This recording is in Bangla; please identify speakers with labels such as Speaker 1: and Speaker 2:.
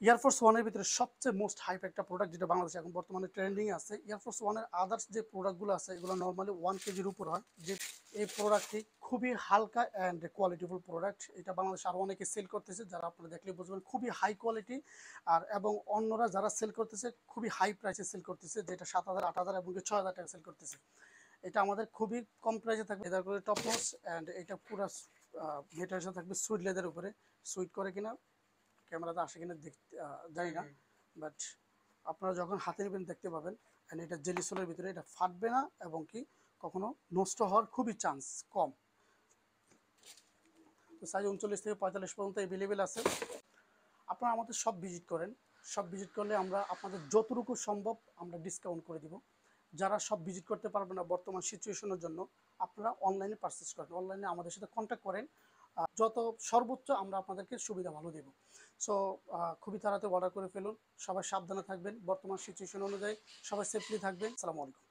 Speaker 1: এয়ারফোর্স ওয়ানের ভিতরে সবচেয়ে মোস্ট হাইপ একটা প্রোডাক্ট যেটা বাংলাদেশে এখন বর্তমানে ট্রেন্ডিং আছে। এয়ারফোর্স ওয়ানের আদার্স যে প্রোডাক্টগুলো আছে এগুলো নর্মালি 1 কেজির উপর হয়। যে এই প্রোডাক্টটি খুবই হালকা অ্যান্ড কোয়ালিটিফুল প্রোডাক্ট। এটা বাংলাদেশে আরও অনেকে সেল করতেছে, যারা আপনারা দেখলে বুঝবেন খুবই হাই কোয়ালিটি। আর এবং অন্যরা যারা সেল করতেছে খুবই হাই প্রাইসে সেল করতেছে, যেটা 7,000, 8,000 এবং 6,000 টাকা সেল করতেছে। এটা আমাদের খুবই কম প্রাইসে থাকবে, লেদার করে টপস, অ্যান্ড এটা পুরো মেটেরিয়ালসটা থাকবে সুইট লেদার উপরে। সুইট করে কিনা ক্যামেরাতে আসে কিনা দেখতে জানি না, বাট আপনারা যখন হাতে নেবেন দেখতে পাবেন। অ্যান্ড এটা জেলি সোলের ভিতরে, এটা ফাটবে না এবং কি কখনো নষ্ট হওয়ার খুবই চান্স কম। তো সাইজ 39 থেকে 45 পর্যন্ত অ্যাভেলেবেল আছে। আপনারা আমাদের সব ভিজিট করেন, সব ভিজিট করলে আমরা আপনাদের যতটুকু সম্ভব আমরা ডিসকাউন্ট করে দিব। যারা সব ভিজিট করতে পারবেন না বর্তমান সিচুয়েশনের জন্য, আপনারা অনলাইনে পারচেস করেন, অনলাইনে আমাদের সাথে কন্ট্যাক্ট করেন। যত সর্বোচ্চ আমরা আপনাদেরকে সুবিধা ভালো দেব। সো খুবই তাড়াতাড়ি অর্ডার করে ফেলুন। সবাই সাবধানে থাকবেন, বর্তমান সিচুয়েশন অনুযায়ী সবাই সেফলি থাকবেন। আসসালামু আলাইকুম।